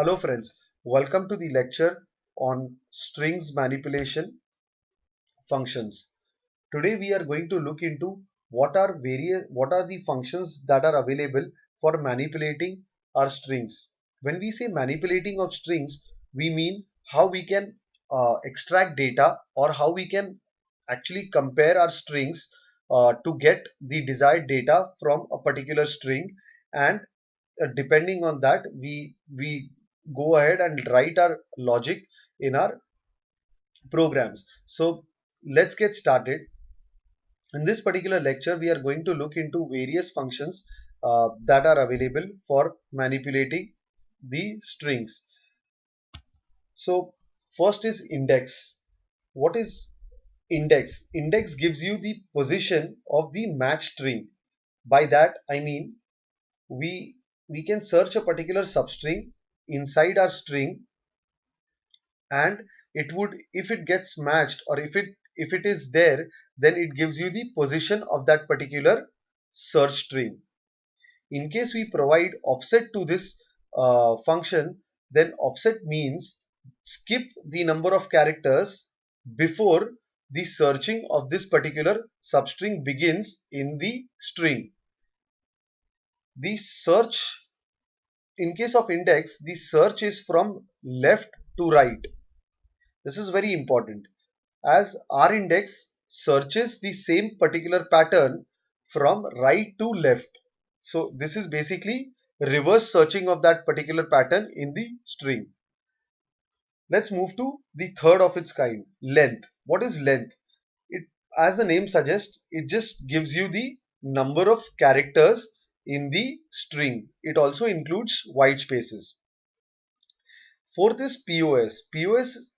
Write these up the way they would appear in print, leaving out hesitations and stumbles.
Hello friends, welcome to the lecture on strings manipulation functions. Today we are going to look into what are the functions that are available for manipulating our strings. When we say manipulating of strings, we mean how we can extract data or how we can actually compare our strings to get the desired data from a particular string, and depending on that we go ahead and write our logic in our programs. So let's get started. In this particular lecture, we are going to look into various functions that are available for manipulating the strings. So first is index. What is index? Index gives you the position of the match string. By that I mean we we can search a particular substring inside our string, and it would, if it gets matched or if it is there, then it gives you the position of that particular search string. In case we provide offset to this function, then offset means skip the number of characters before the searching of this particular substring begins in the string. The search, in case of index, the search is from left to right. This is very important, as our index searches the same particular pattern from right to left. So this is basically reverse searching of that particular pattern in the string. Let's move to the third of its kind, length. What is length? It, as the name suggests, it just gives you the number of characters in the string. It also includes white spaces. Fourth is POS. POS,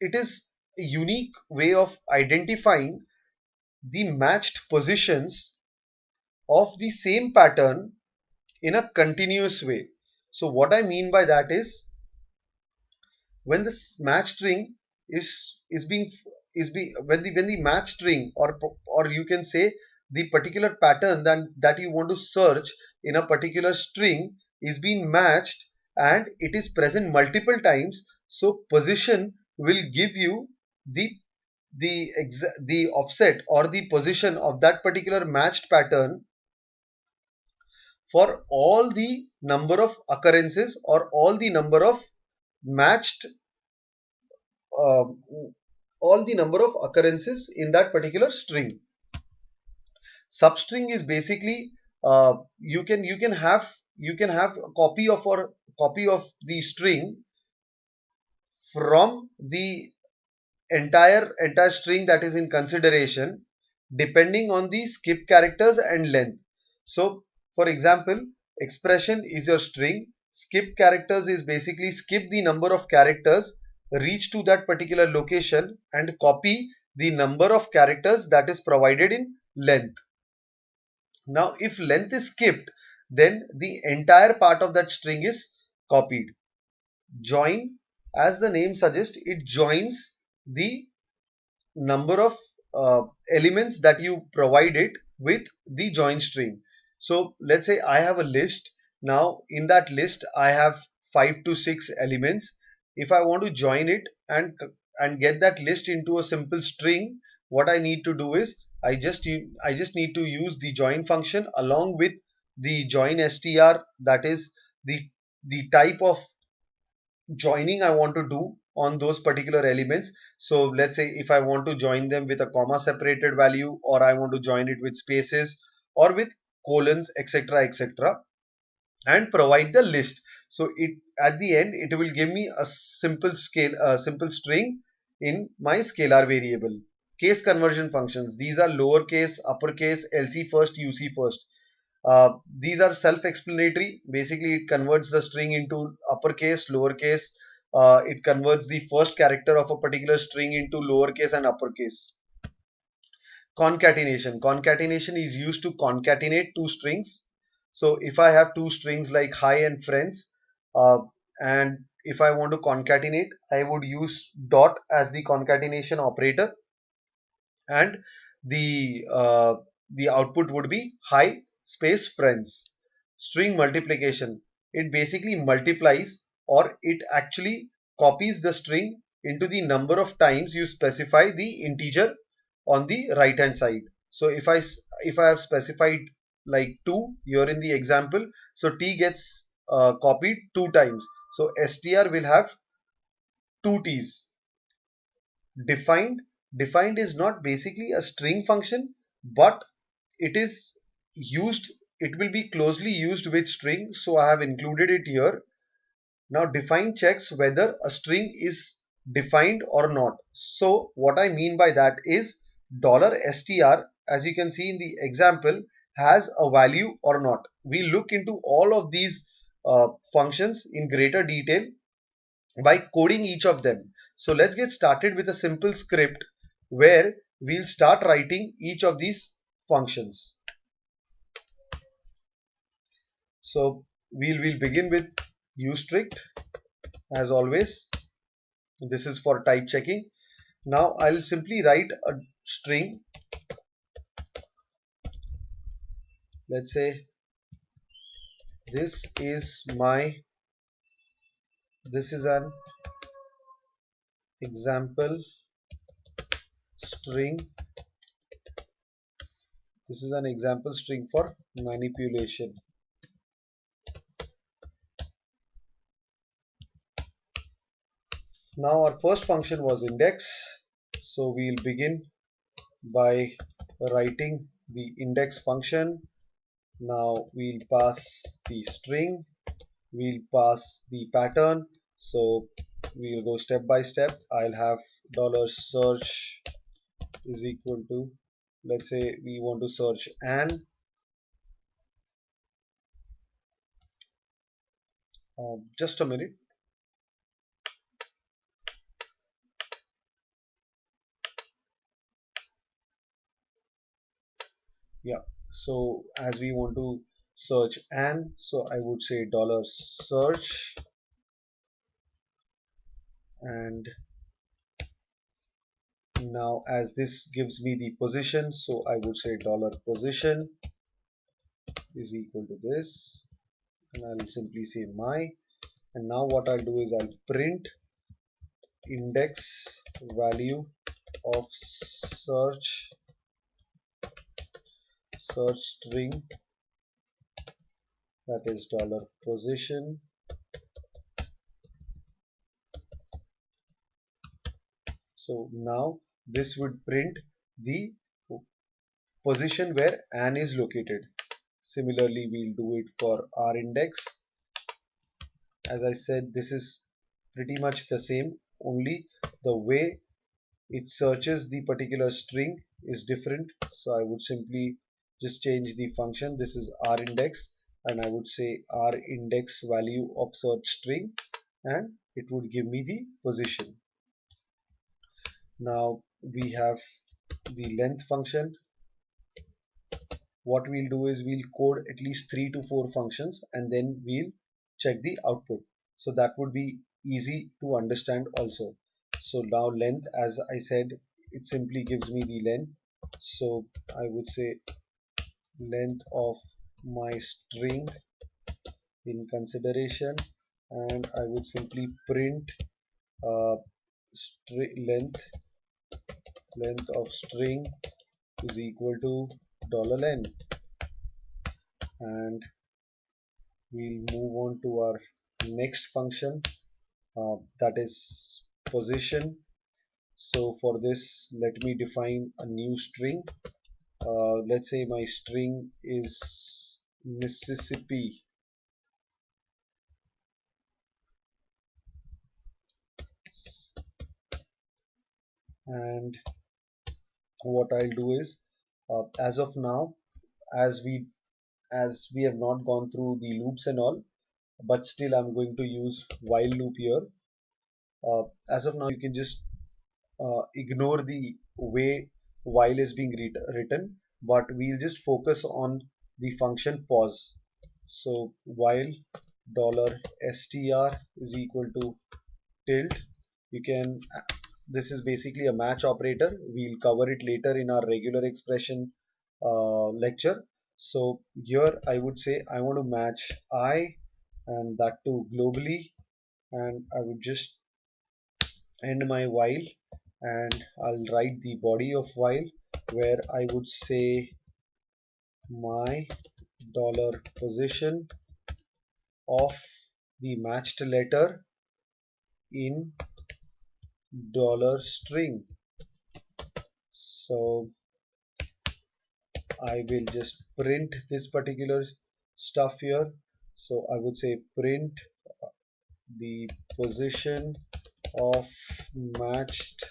it is a unique way of identifying the matched positions of the same pattern in a continuous way. So what I mean by that is, when this match string is being is be when the match string, or you can say the particular pattern that you want to search in a particular string is being matched and it is present multiple times, so position will give you the the offset or the position of that particular matched pattern for all the number of occurrences or all the number of matched uh, all the number of occurrences in that particular string. Substring is basically, you can have a copy of the string from the entire string that is in consideration, depending on the skip characters and length. So for example, expression is your string, skip characters is basically skip the number of characters, reach to that particular location and copy the number of characters that is provided in length. Now if length is skipped, then the entire part of that string is copied. Join, as the name suggests, it joins the number of elements that you provide it with the join string. So let's say I have a list. Now in that list I have 5 to 6 elements. If I want to join it and get that list into a simple string, what I need to do is I just need to use the join function along with the join str, that is the type of joining I want to do on those particular elements. So let's say if I want to join them with a comma separated value, or I want to join it with spaces or with colons, etc., etc., and provide the list. So it, at the end, it will give me a simple string in my scalar variable. Case conversion functions, these are lowercase, uppercase, LC first, UC first. These are self-explanatory. Basically, it converts the string into uppercase, lowercase. It converts the first character of a particular string into lowercase and uppercase. Concatenation. Concatenation is used to concatenate two strings. So if I have two strings like hi and friends, uh, and if I want to concatenate, I would use dot as the concatenation operator, and the output would be hi space friends. String multiplication, it basically multiplies or it actually copies the string into the number of times you specify the integer on the right hand side. So if I have specified like 2 here in the example, so t gets copied 2 times, so str will have 2t's. Defined is not basically a string function, but it is used, it will be closely used with string, so I have included it here. Now define checks whether a string is defined or not. So what I mean by that is $str, as you can see in the example, has a value or not. We look into all of these functions in greater detail by coding each of them. So let's get started with a simple script where we'll start writing each of these functions. So we'll begin with useStrict as always. This is for type checking. Now I'll simply write a string. Let's say this is my, this is an example string. This is an example string for manipulation. Now our first function was index. So we'll begin by writing the index function. Now we'll pass the string, we'll pass the pattern. So we'll go step by step. I'll have $search is equal to, let's say we want to search and just a minute. Yeah, so as we want to search and, so I would say $search, and now as this gives me the position, so I would say $position is equal to this, and I'll simply say my, and now what I'll do is I'll print index value of search string, that is $position. So now this would print the position where Anne is located. Similarly, we'll do it for our index. As I said, this is pretty much the same, only the way it searches the particular string is different. So I would simply just change the function. This is our index, and I would say our index value of search string, and it would give me the position. Now we have the length function. What we'll do is we'll code at least 3 to 4 functions and then we'll check the output. So that would be easy to understand also. So now length, as I said, it simply gives me the length. So I would say length of my string in consideration, and I would simply print uh, length of string is equal to $length, and we'll move on to our next function, that is position. So for this, let me define a new string. Let's say my string is Mississippi, and what I'll do is, as of now, as we have not gone through the loops and all, but still I'm going to use while loop here. As of now, you can just ignore the way while is being written, but we'll just focus on the function pause. So while $str is equal to tilde, you can, this is basically a match operator. We'll cover it later in our regular expression lecture. So here I would say I want to match I, and that too globally, and I would just end my while, and I'll write the body of while where I would say my dollar position of the matched letter in dollar string. So I will just print this particular stuff here. So I would say print the position of matched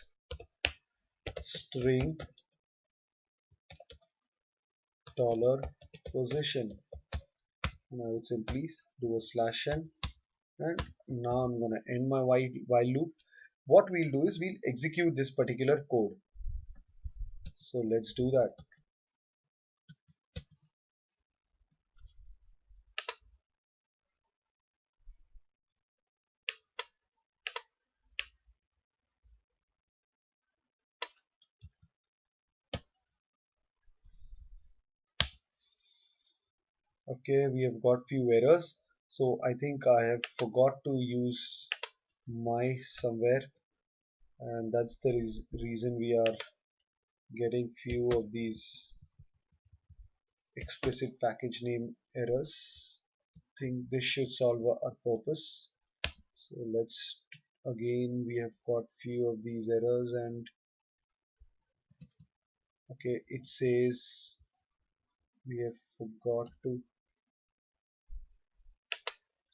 string dollar position, and I would simply do a slash n, and now I'm gonna end my while loop. What we'll do is we'll execute this particular code. So let's do that. Okay, we have got few errors. So I think I have forgot to use my somewhere, and that's the reason we are getting few of these explicit package name errors. I think this should solve our purpose. So let's again, we have got few of these errors, and okay, it says we have forgot to.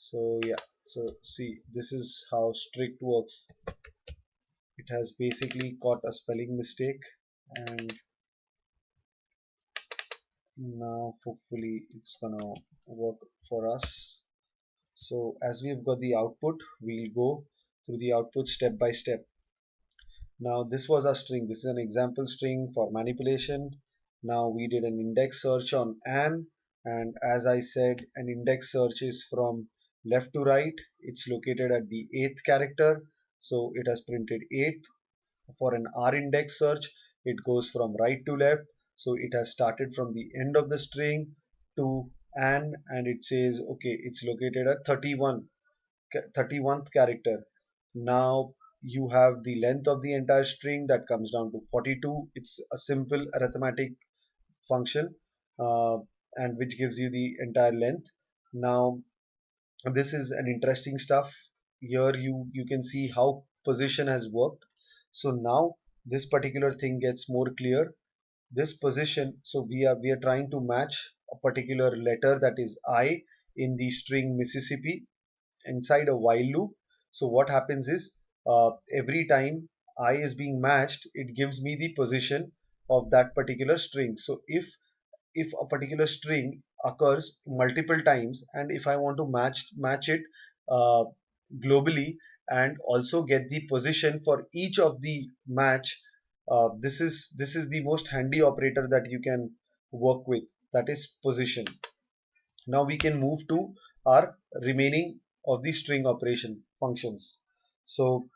So yeah, so see, this is how strict works. It has basically caught a spelling mistake, and now hopefully it's gonna work for us. So as we've got the output, we'll go through the output step by step. Now this was our string. This is an example string for manipulation. Now we did an index search on an, and as I said, an index search is from left to right. It's located at the 8th character, so it has printed 8. For an R index search, it goes from right to left, so it has started from the end of the string to an, and it says okay, it's located at 31st character. Now you have the length of the entire string that comes down to 42. It's a simple arithmetic function, uh, and which gives you the entire length. Now this is an interesting stuff. Here you can see how position has worked. So now this particular thing gets more clear. This position, so we are trying to match a particular letter, that is I, in the string Mississippi inside a while loop. So what happens is, every time I is being matched, it gives me the position of that particular string. So if a particular string occurs multiple times, and if I want to match it uh, globally, and also get the position for each of the match, this is the most handy operator that you can work with, that is position. Now we can move to our remaining of the string operation functions. So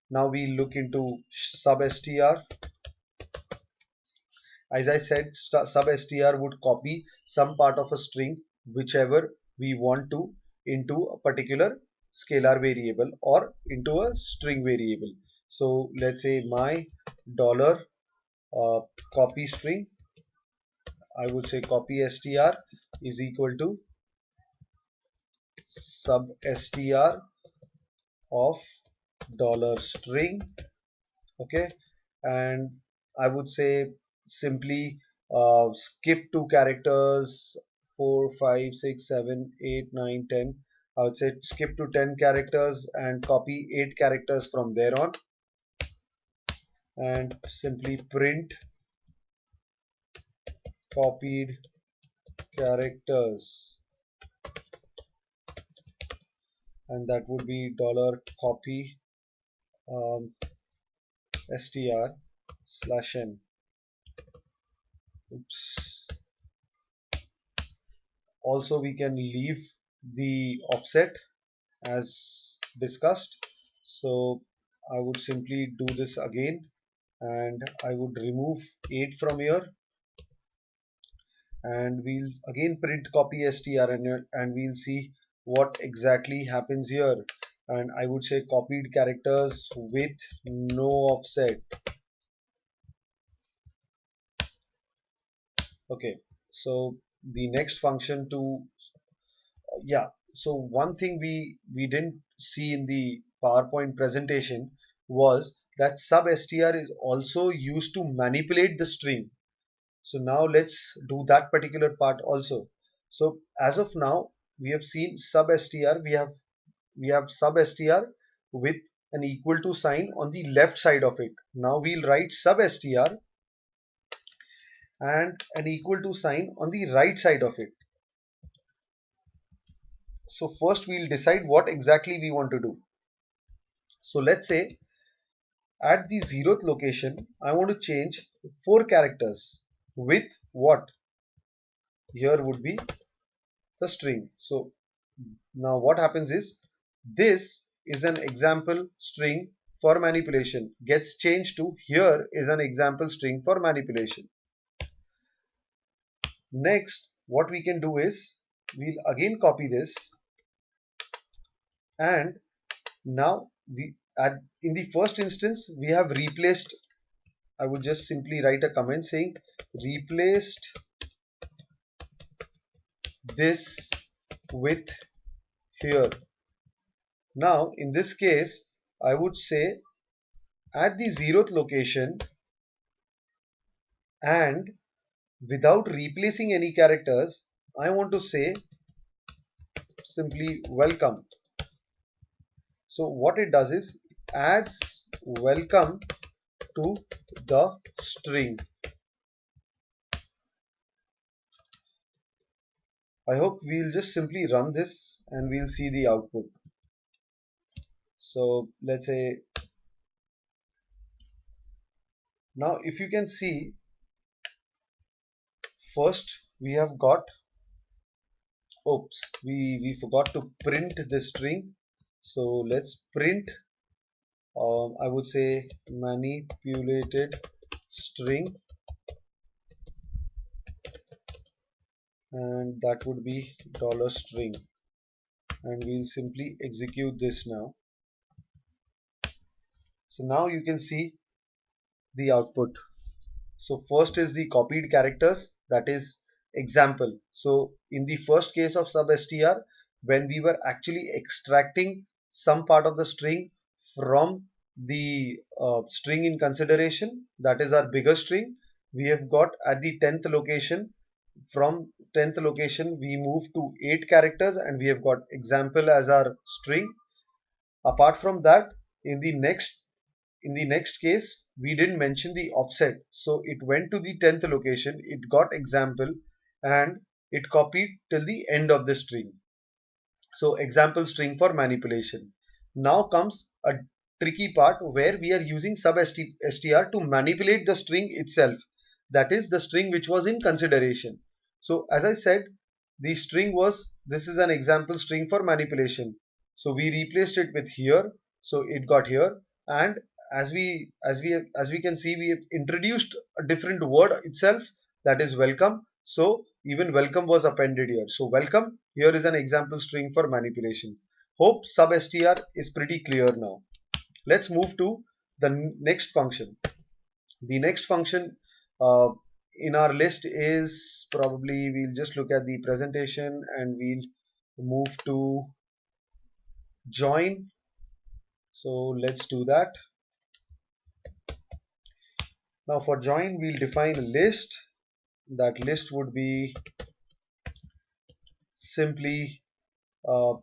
now we look into substr. As I said, substr would copy some part of a string, whichever we want to, into a particular scalar variable or into a string variable. So let's say my dollar uh, copy string, I would say copy str is equal to substr of dollar string. Okay, and I would say simply skip 2 characters, 4, 5, 6, 7, 8, 9, 10. I would say skip to 10 characters and copy 8 characters from there on, and simply print copied characters, and that would be dollar copy um, str slash n. Oops. Also we can leave the offset as discussed. So I would simply do this again, and I would remove 8 from here, and we'll again print copy str, and we'll see what exactly happens here. and I would say copied characters with no offset. Okay, so the next function to yeah, so one thing we didn't see in the PowerPoint presentation was that substr is also used to manipulate the string. So now let's do that particular part also. So as of now, we have seen substr. We have substr with an equal to sign on the left side of it. Now we'll write substr and an equal to sign on the right side of it. So first we'll decide what exactly we want to do. So let's say at the 0th location, I want to change 4 characters with what? Here would be the string. So now what happens is this is an example string for manipulation gets changed to here is an example string for manipulation. Next, what we can do is we'll again copy this, and now we at in the first instance we have replaced. I would just simply write a comment saying replaced this with here. Now in this case I would say at the 0th location and without replacing any characters, I want to say simply welcome. So what it does is adds welcome to the string. I hope we'll just simply run this and we'll see the output. So let's say now if you can see, first we have got, oops, we forgot to print the string. So let's print, I would say manipulated string, and that would be $string, and we'll simply execute this now. So now you can see the output. So first is the copied characters, that is example. So in the first case of substr, when we were actually extracting some part of the string from the string in consideration, that is our bigger string, we have got at the 10th location. From 10th location we move to 8 characters and we have got example as our string. Apart from that, in the next case we didn't mention the offset, so it went to the 10th location, it got example, and it copied till the end of the string. So example string for manipulation. Now comes a tricky part where we are using substr to manipulate the string itself, that is the string which was in consideration. So as I said, the string was, this is an example string for manipulation, so we replaced it with here, so it got here, and as we can see, we have introduced a different word itself, that is welcome. So even welcome was appended here. So welcome here is an example string for manipulation. Hope substr is pretty clear now. Let's move to the next function. The next function uh, in our list is, probably we'll just look at the presentation and we'll move to join. So let's do that. Now for join we'll define a list. That list would be simply uh,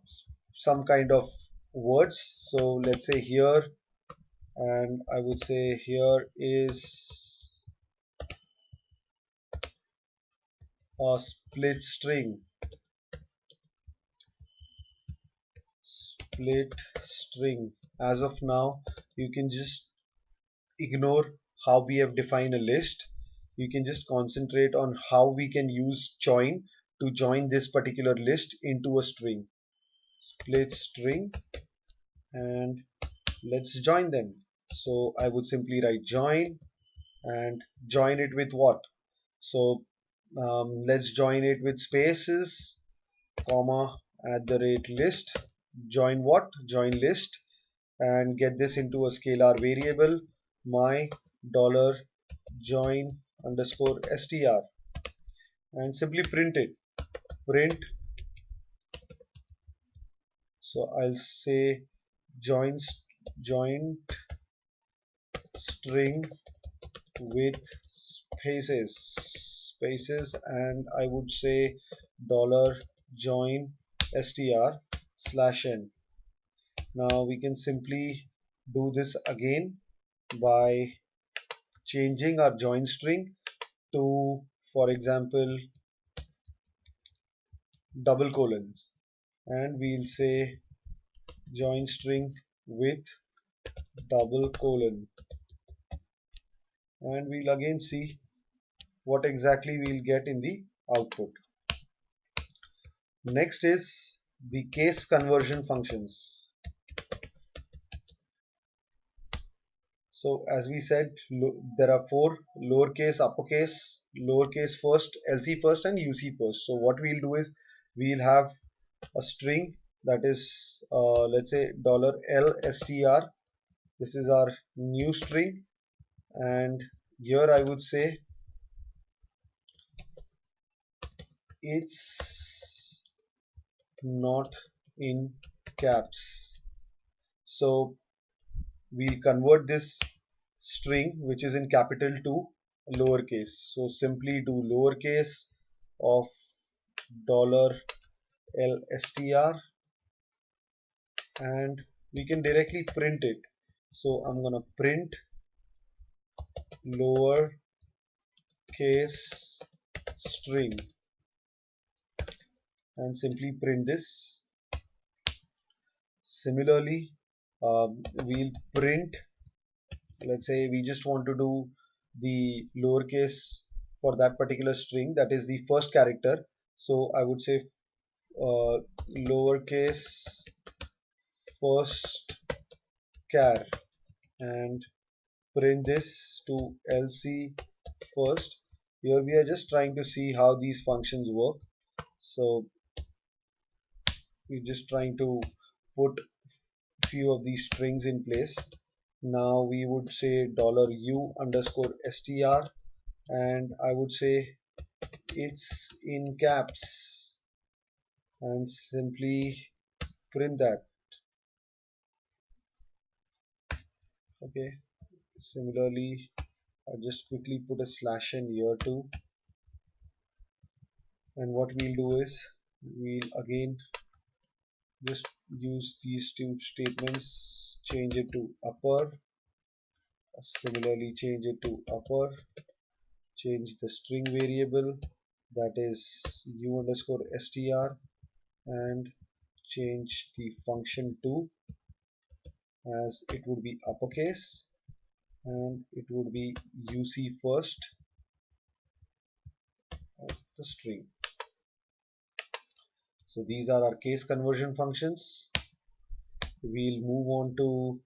some kind of words. So let's say here, and I would say here is a split string. Split string. As of now, you can just ignore how we have defined a list. You can just concentrate on how we can use join to join this particular list into a string. Split string, and let's join them. So I would simply write join and join it with what? So let's join it with spaces, comma, @ list. join what? Join list, and get this into a scalar variable, my dollar join underscore str, and simply print it. Print, so I'll say join string with spaces, and I would say dollar join str slash n. Now we can simply do this again by changing our join string to, for example, double colons, and we'll say join string with double colon, and we'll again see what exactly we'll get in the output. Next is the case conversion functions. So as we said, there are four: lowercase, uppercase, lowercase first, LC first, and UC first. So what we'll do is we'll have a string that is let's say $LSTR. This is our new string, and here I would say it's not in caps. So we'll convert this string which is in capital to lowercase. So simply do lowercase of $LSTR, and we can directly print it. So I'm gonna print lowercase string and simply print this. Similarly, we'll print, let's say we just want to do the lowercase for that particular string, that is the first character. So I would say lowercase first char, and print this to LC first. Here we are just trying to see how these functions work. So we're just trying to put few of these strings in place. Now we would say $U underscore str, and I would say it's in caps, and simply print that. Okay, similarly I'll just quickly put a slash in here too, and what we'll do is we'll again just use these two statements, change it to upper, similarly change it to upper, change the string variable, that is U underscore str, and change the function to, as it would be uppercase, and it would be UC first of the string. So these are our case conversion functions. We'll move on to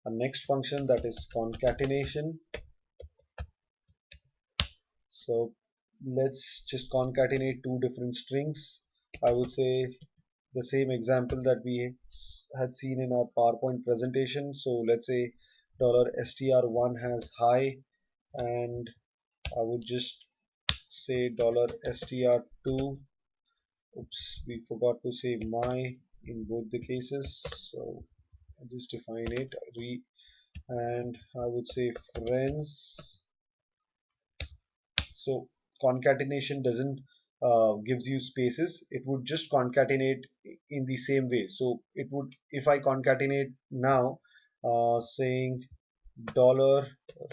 a next function, that is concatenation. So let's just concatenate two different strings. I would say the same example that we had seen in our PowerPoint presentation. So let's say $str1 has hi, and I would just say $str2. Oops, we forgot to say my in both the cases. So I just define it, and I would say friends. So concatenation doesn't gives you spaces. It would just concatenate in the same way. So it would, if I concatenate now, saying dollar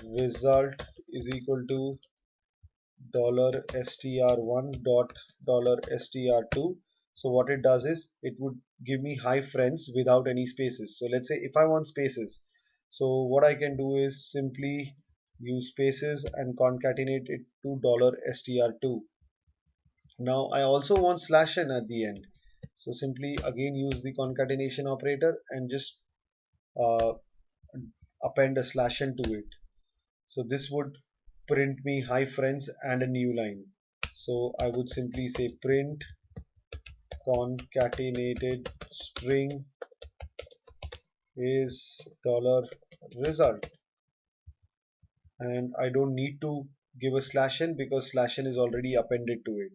result is equal to $str1 dot $str2. So what it does is it would give me hi friends without any spaces. So let's say if I want spaces, so what I can do is simply use spaces and concatenate it to $str2. Now I also want slash n at the end. So simply again use the concatenation operator and just uh, append a slash n to it. So this would print me hi friends and a new line. So I would simply say print concatenated string is dollar result, and I don't need to give a slash n because slash n is already appended to it.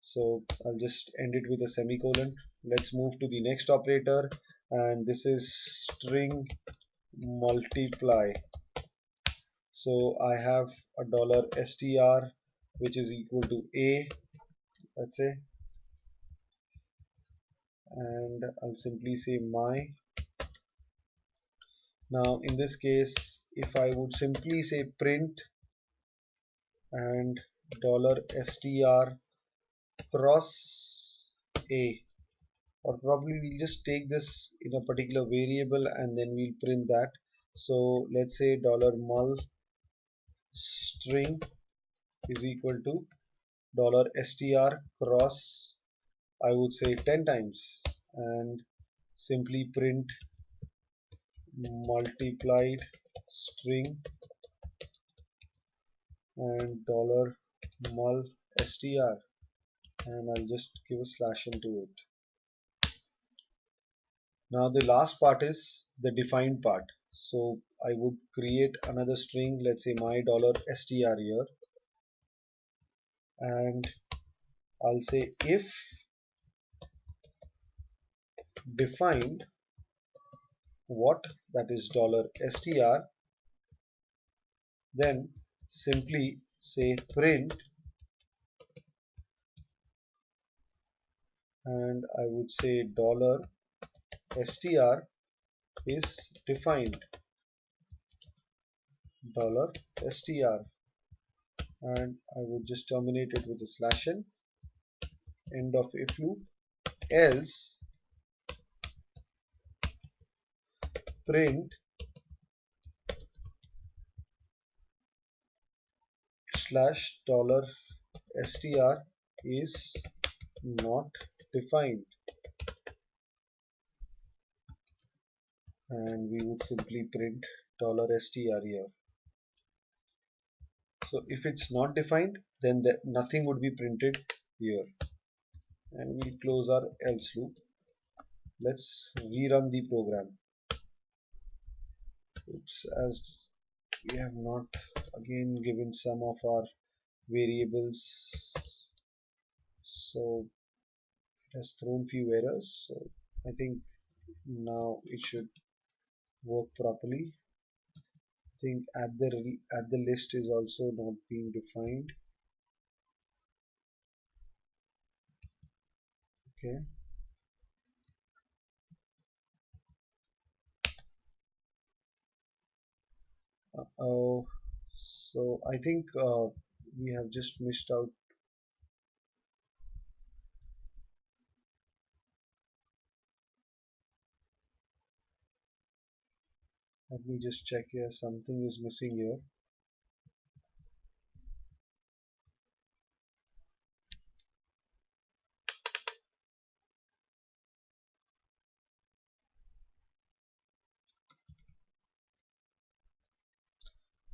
So I'll just end it with a semicolon. Let's move to the next operator, and this is string multiply. So I have a dollar $str which is equal to a, let's say, and I'll simply say my. Now in this case, if I would simply say print and dollar $str cross a, or probably we'll just take this in a particular variable and then we'll print that. So let's say dollar $mul string is equal to dollar $str cross, I would say 10 times, and simply print multiplied string and dollar $mul str, and I'll just give a slash into it. Now the last part is the defined part. So I would create another string, let's say my dollar $str here, and I'll say if defined what, that is dollar $str, then simply say print, and I would say dollar $str is defined, dollar $str, and I would just terminate it with a slash n, end of if loop, else print slash dollar $str is not defined, and we would simply print dollar $str here. So if it's not defined, then nothing would be printed here, and we'll close our else loop. Let's rerun the program. Oops, as we have not again given some of our variables, so it has thrown few errors. So I think now it should work properly. I think at the list is also not being defined. Okay. Oh, so I think we have just missed out. Let me just check here. Something is missing here.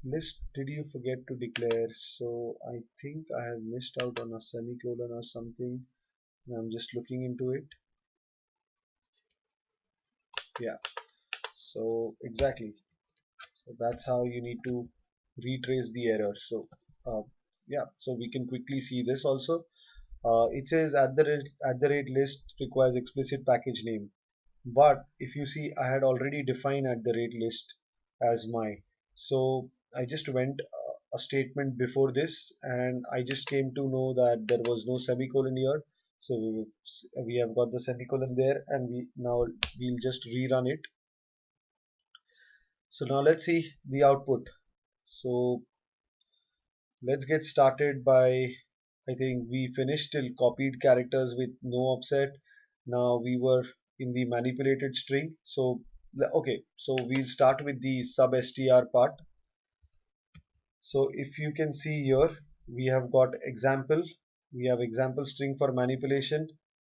List, did you forget to declare? So I think I have missed out on a semicolon or something. I'm just looking into it. Yeah, so exactly. So that's how you need to retrace the error. So uh, yeah, so we can quickly see this also. It says at the rate list requires explicit package name. But if you see, I had already defined at the rate list as my. So I just went a statement before this, and I just came to know that there was no semicolon here. So we have got the semicolon there, and we'll just rerun it. So now let's see the output. So let's get started by, I think we finished till copied characters with no offset. Now we were in the manipulated string. So okay, so we'll start with the substr part. So if you can see here, we have got example. We have example string for manipulation.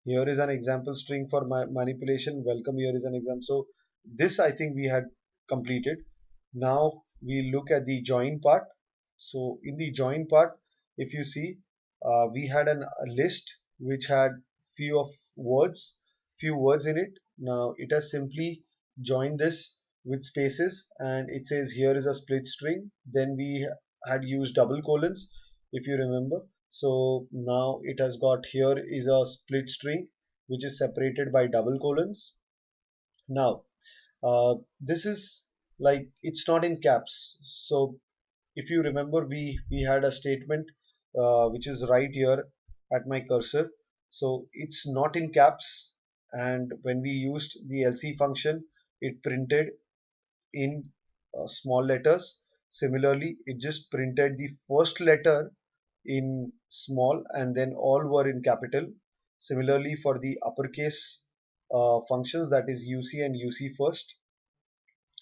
Here is an example string for manipulation. Welcome, here is an example. So this I think we had completed. Now we look at the join part. So in the join part, if you see, we had a list which had few words in it. Now it has simply joined this with spaces, and it says here is a split string. Then we had used double colons, if you remember. So now it has got here is a split string which is separated by double colons. Now this is like it's not in caps. So if you remember, we had a statement which is right here at my cursor. So it's not in caps, and when we used the LC function, it printed in small letters. Similarly, it just printed the first letter in small, and then all were in capital. Similarly, for the uppercase functions, that is UC and UC first.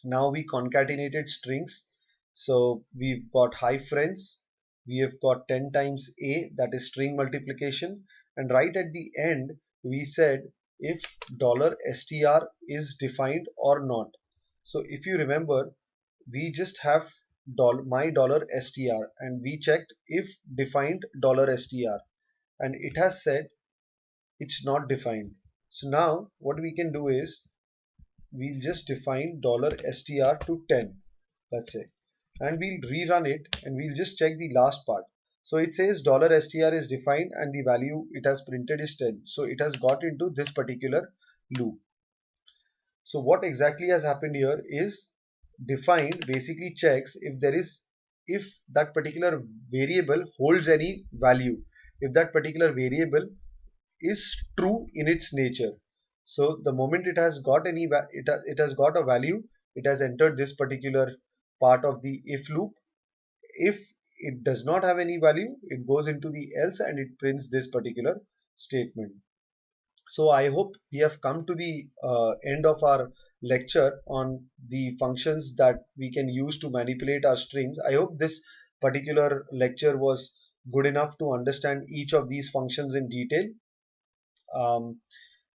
Now we concatenated strings. So we've got hi friends, we have got 10 times a, that is string multiplication, and right at the end we said if $str is defined or not. So if you remember, we just have my $str, and we checked if defined $str, and it has said it's not defined. So now what we can do is we'll just define $str to 10, let's say, and we'll rerun it, and we'll just check the last part. So it says $str is defined and the value it has printed is 10. So it has got into this particular loop. So what exactly has happened here is defined basically checks if that particular variable holds any value, if that particular variable is true in its nature. So the moment it has got it has got a value, it has entered this particular part of the if loop. If it does not have any value, it goes into the else and it prints this particular statement. So I hope we have come to the end of our lecture on the functions that we can use to manipulate our strings. I hope this particular lecture was good enough to understand each of these functions in detail. Um,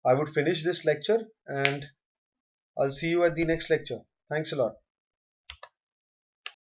I would finish this lecture, and I'll see you at the next lecture. Thanks a lot.